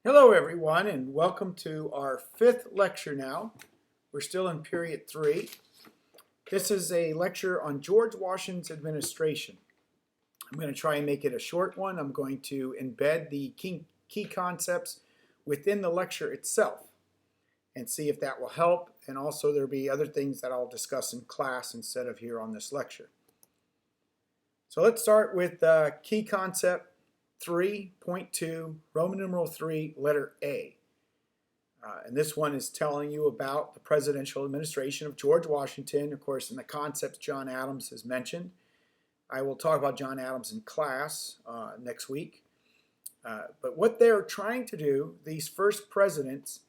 Hello everyone, and welcome to our fifth lecture now. We're still in period 3. This is a lecture on George Washington's administration. I'm going to try and make it a short one. I'm going to embed the key concepts within the lecture itself and see if that will help. And also there'll be other things that I'll discuss in class instead of here on this lecture. So let's start with key concept 3.2, Roman numeral 3, letter A. And this one is telling you about the presidential administration of George Washington. Of course, in the concepts John Adams has mentioned. I will talk about John Adams in class next week. But what they're trying to do, these first presidents,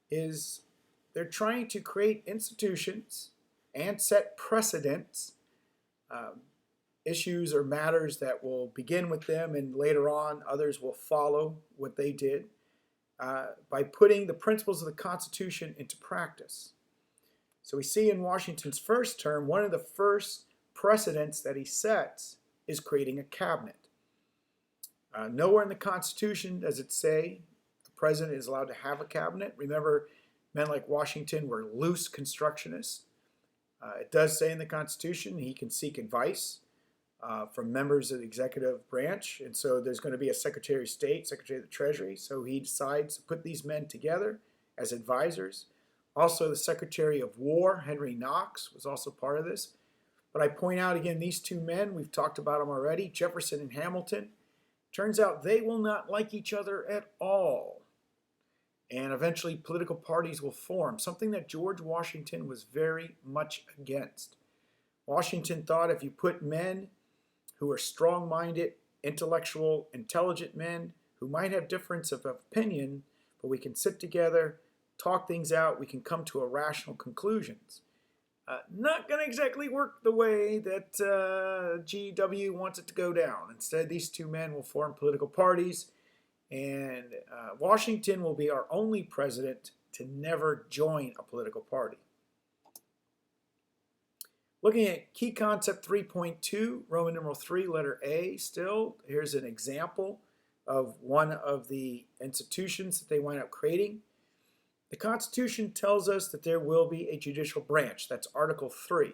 is they're trying to create institutions and set precedents, issues or matters that will begin with them, and later on others will follow what they did by putting the principles of the Constitution into practice. So we see in Washington's first term, one of the first precedents that he sets is creating a cabinet. Nowhere in the Constitution does it say the president is allowed to have a cabinet. Remember, men like Washington were loose constructionists. It does say in the Constitution he can seek advice from members of the executive branch, and so there's going to be a Secretary of State, Secretary of the Treasury, so he decides to put these men together as advisors. Also, the Secretary of War, Henry Knox, was also part of this. But I point out again, these two men, we've talked about them already, Jefferson and Hamilton. Turns out they will not like each other at all. And eventually political parties will form, something that George Washington was very much against. Washington thought if you put men who are strong-minded, intellectual, intelligent men who might have difference of opinion, but we can sit together, talk things out, we can come to a rational conclusions. Not going to exactly work the way that GW wants it to go down. Instead, these two men will form political parties, and Washington will be our only president to never join a political party. Looking at key concept 3.2, Roman numeral 3, letter A still, here's an example of one of the institutions that they wind up creating. The Constitution tells us that there will be a judicial branch. That's Article 3,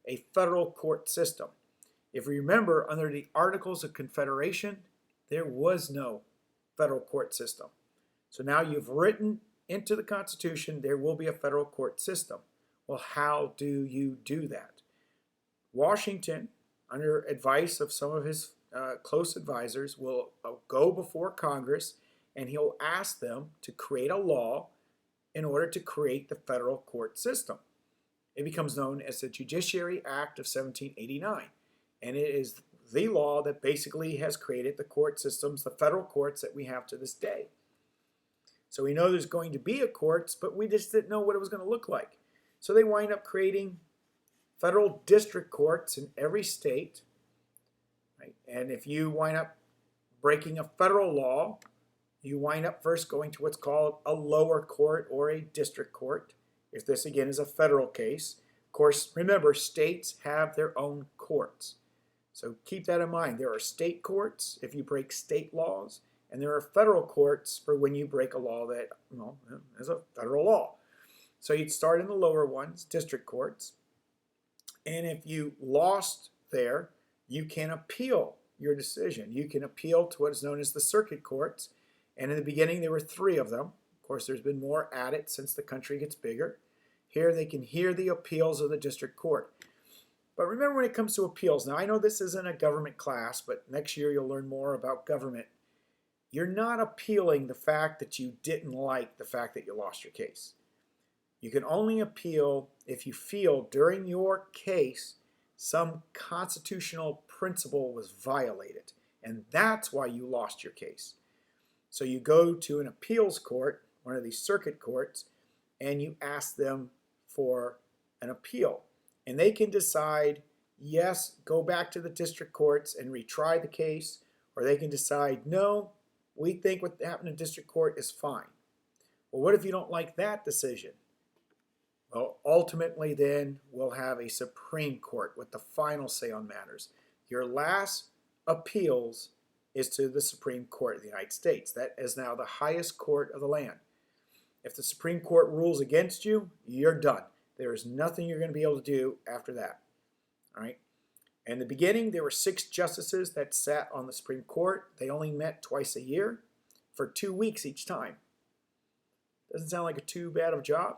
a federal court system. If we remember, under the Articles of Confederation, there was no federal court system. So now you've written into the Constitution there will be a federal court system. Well, how do you do that? Washington, under advice of some of his close advisors, will go before Congress and he'll ask them to create a law in order to create the federal court system. It becomes known as the Judiciary Act of 1789, and it is the law that basically has created the court systems, the federal courts that we have to this day. So we know there's going to be a courts, but we just didn't know what it was going to look like. So they wind up creating federal district courts in every state, right? And if you wind up breaking a federal law, you wind up first going to what's called a lower court or a district court, if this again is a federal case. Of course, remember, states have their own courts. So keep that in mind. There are state courts if you break state laws, and there are federal courts for when you break a law that, is a federal law. So you'd start in the lower ones, district courts. And if you lost there, you can appeal your decision. You can appeal to what is known as the circuit courts. And in the beginning, there were 3 of them. Of course, there's been more added since the country gets bigger. Here, they can hear the appeals of the district court. But remember, when it comes to appeals, now I know this isn't a government class, but next year you'll learn more about government. You're not appealing the fact that you didn't like the fact that you lost your case. You can only appeal if you feel during your case some constitutional principle was violated, and that's why you lost your case. So you go to an appeals court, one of these circuit courts, and you ask them for an appeal. And they can decide, yes, go back to the district courts and retry the case, or they can decide, no, we think what happened in district court is fine. Well, what if you don't like that decision? Well, ultimately then we'll have a Supreme Court with the final say on matters. Your last appeals is to the Supreme Court of the United States. That is now the highest court of the land. If the Supreme Court rules against you, you're done. There is nothing you're going to be able to do after that. All right. In the beginning, there were 6 justices that sat on the Supreme Court. They only met twice a year for 2 weeks each time. Doesn't sound like too bad of a job.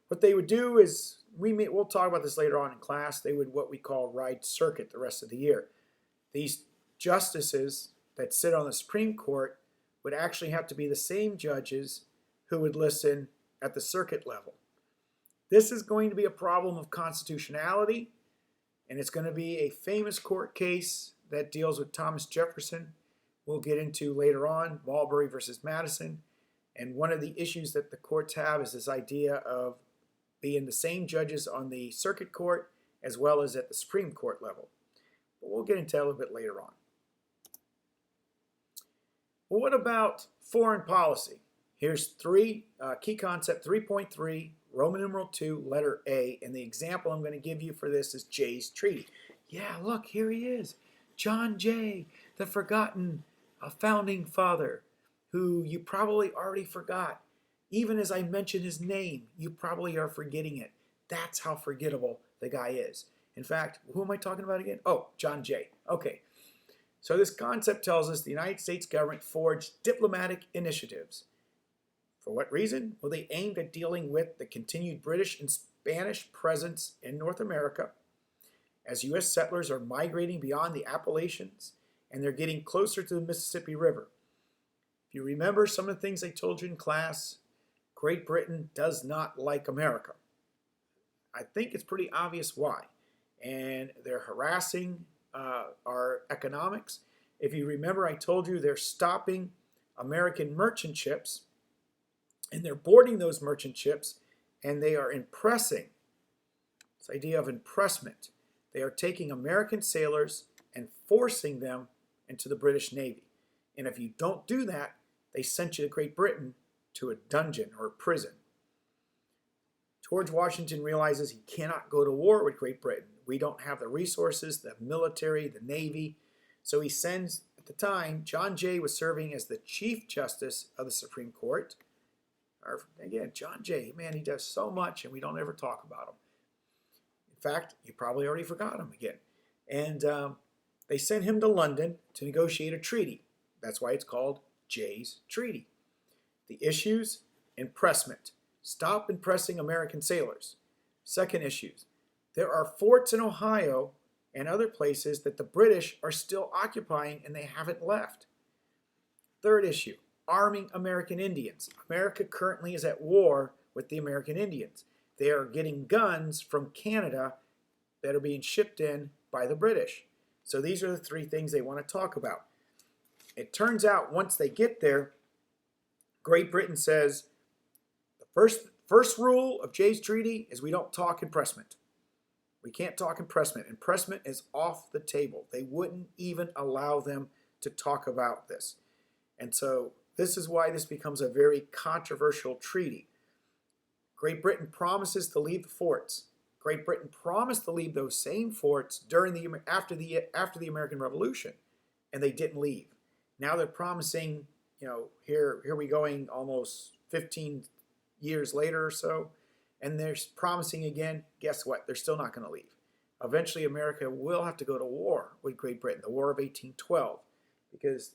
What they would do is, we'll talk about this later on in class, they would what we call ride circuit the rest of the year. These justices that sit on the Supreme Court would actually have to be the same judges who would listen at the circuit level. This is going to be a problem of constitutionality, and it's going to be a famous court case that deals with Thomas Jefferson. We'll get into later on, Marbury versus Madison. And one of the issues that the courts have is this idea of being the same judges on the circuit court as well as at the Supreme Court level. But we'll get into that a little bit later on. Well, what about foreign policy? Here's key concept 3.3, Roman numeral 2, letter A, and the example I'm going to give you for this is Jay's Treaty. Yeah, look, here he is, John Jay, the forgotten founding father, who you probably already forgot. Even as I mention his name, you probably are forgetting it. That's how forgettable the guy is. In fact, who am I talking about again? Oh, John Jay. Okay. So this concept tells us the United States government forged diplomatic initiatives. For what reason? Well, they aimed at dealing with the continued British and Spanish presence in North America as U.S. settlers are migrating beyond the Appalachians and they're getting closer to the Mississippi River. If you remember some of the things I told you in class, Great Britain does not like America. I think it's pretty obvious why. And they're harassing our economics. If you remember, I told you they're stopping American merchant ships and they're boarding those merchant ships and they are impressing. This idea of impressment. They are taking American sailors and forcing them into the British Navy. And if you don't do that, they sent you to Great Britain to a dungeon or a prison. George Washington realizes he cannot go to war with Great Britain. We don't have the resources, the military, the navy. So he sends, at the time, John Jay was serving as the Chief Justice of the Supreme Court. Again, John Jay, man, he does so much and we don't ever talk about him. In fact, you probably already forgot him again. And they sent him to London to negotiate a treaty. That's why it's called Jay's Treaty. The issues, impressment. Stop impressing American sailors. Second issues, there are forts in Ohio and other places that the British are still occupying and they haven't left. Third issue, arming American Indians. America currently is at war with the American Indians. They are getting guns from Canada that are being shipped in by the British. So these are the 3 things they want to talk about. It turns out once they get there, Great Britain says the first rule of Jay's Treaty is we don't talk impressment. We can't talk impressment. Impressment is off the table. They wouldn't even allow them to talk about this. And so this is why this becomes a very controversial treaty. Great Britain promises to leave the forts. Great Britain promised to leave those same forts after the American Revolution, and they didn't leave. Now they're promising, here we going almost 15 years later or so, and they're promising again. Guess what? They're still not going to leave. Eventually, America will have to go to war with Great Britain, the War of 1812, because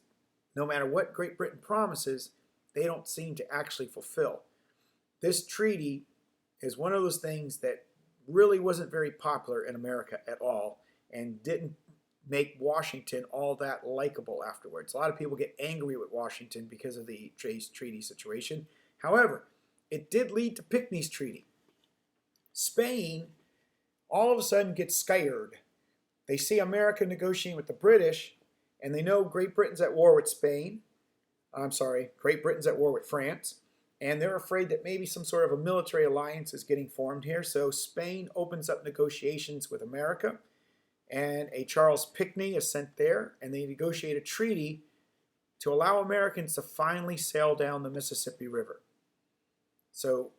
no matter what Great Britain promises, they don't seem to actually fulfill. This treaty is one of those things that really wasn't very popular in America at all and didn't make Washington all that likable afterwards. A lot of people get angry with Washington because of the Jay's Treaty situation. However, it did lead to Pinckney's Treaty. Spain all of a sudden gets scared. They see America negotiating with the British, and they know Great Britain's at war with Great Britain's at war with France, and they're afraid that maybe some sort of a military alliance is getting formed here. So Spain opens up negotiations with America, and a Charles Pinckney is sent there, and they negotiate a treaty to allow Americans to finally sail down the Mississippi River. So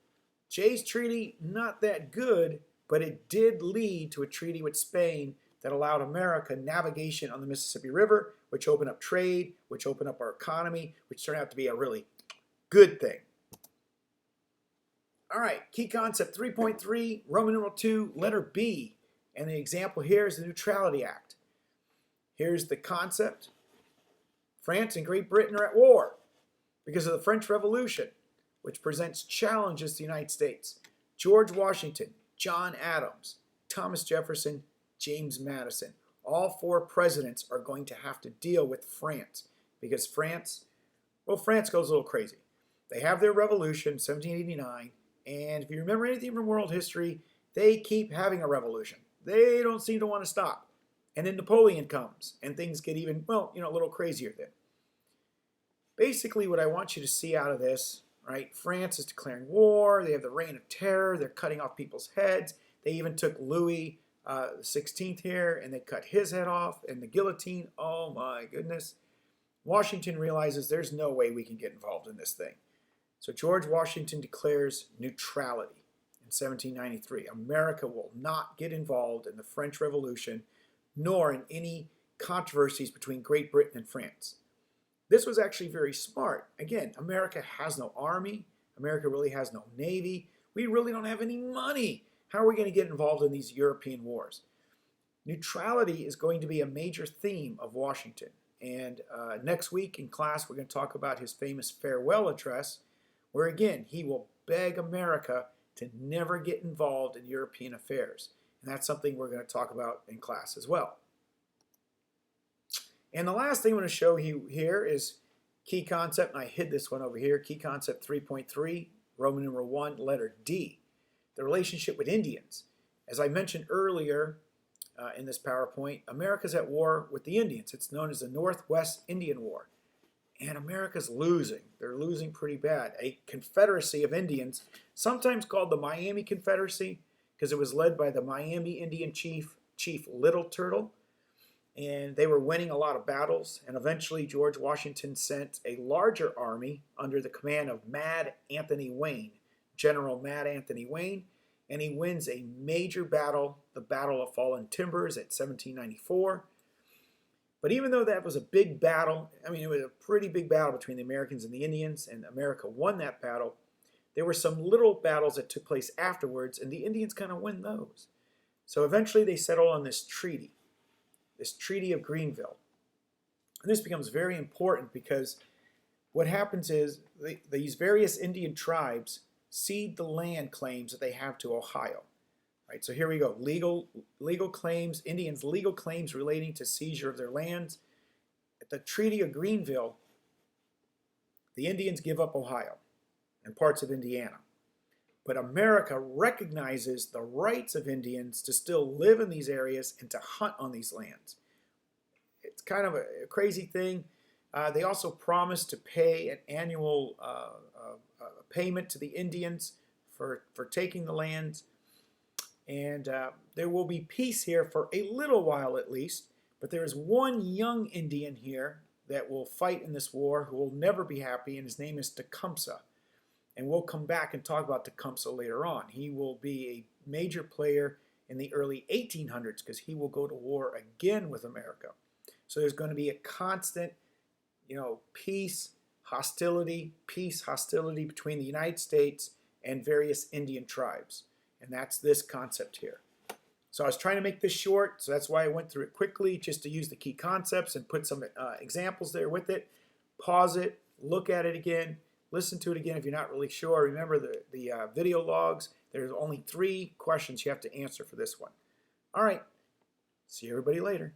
Jay's Treaty, not that good, but it did lead to a treaty with Spain that allowed America navigation on the Mississippi River, which opened up trade, which opened up our economy, which turned out to be a really good thing. All right, key concept 3.3, Roman numeral 2, letter B. And the example here is the Neutrality Act. Here's the concept. France and Great Britain are at war because of the French Revolution, which presents challenges to the United States. George Washington, John Adams, Thomas Jefferson, James Madison. All four presidents are going to have to deal with France because France goes a little crazy. They have their revolution, 1789, and if you remember anything from world history, they keep having a revolution. They don't seem to want to stop. And then Napoleon comes, and things get even, well, a little crazier then. Basically, what I want you to see out of this, right? France is declaring war. They have the Reign of Terror. They're cutting off people's heads. They even took Louis the 16th here, and they cut his head off, and the guillotine. Oh my goodness. Washington realizes there's no way we can get involved in this thing. So George Washington declares neutrality in 1793. America will not get involved in the French Revolution, nor in any controversies between Great Britain and France. This was actually very smart. Again, America has no army. America really has no navy. We really don't have any money. How are we going to get involved in these European wars? Neutrality is going to be a major theme of Washington. And next week in class, we're going to talk about his famous farewell address, where again, he will beg America to never get involved in European affairs. And that's something we're going to talk about in class as well. And the last thing I'm going to show you here is key concept, and I hid this one over here, key concept 3.3, Roman numeral 1, letter D, the relationship with Indians. As I mentioned earlier in this PowerPoint, America's at war with the Indians. It's known as the Northwest Indian War. And America's losing. They're losing pretty bad. A confederacy of Indians, sometimes called the Miami Confederacy, because it was led by the Miami Indian chief, Chief Little Turtle. And they were winning a lot of battles. And eventually George Washington sent a larger army under the command of Mad Anthony Wayne, General Mad Anthony Wayne. And he wins a major battle, the Battle of Fallen Timbers at 1794. But even though that was a big battle, I mean, it was a pretty big battle between the Americans and the Indians, and America won that battle, there were some little battles that took place afterwards, and the Indians kind of win those. So eventually they settle on this Treaty of Greenville. And this becomes very important because what happens is these various Indian tribes cede the land claims that they have to Ohio. Right, so here we go. Legal claims, Indians' legal claims relating to seizure of their lands. At the Treaty of Greenville, the Indians give up Ohio and parts of Indiana. But America recognizes the rights of Indians to still live in these areas and to hunt on these lands. It's kind of a crazy thing. They also promised to pay an annual payment to the Indians for taking the lands. And there will be peace here for a little while at least, but there is one young Indian here that will fight in this war who will never be happy, and his name is Tecumseh. And we'll come back and talk about Tecumseh later on. He will be a major player in the early 1800s because he will go to war again with America. So there's going to be a constant, peace, hostility between the United States and various Indian tribes. And that's this concept here. So I was trying to make this short, so that's why I went through it quickly, just to use the key concepts and put some examples there with it. Pause it, look at it again, listen to it again if you're not really sure. Remember the video logs. There's only 3 questions you have to answer for this one. All right, see everybody later.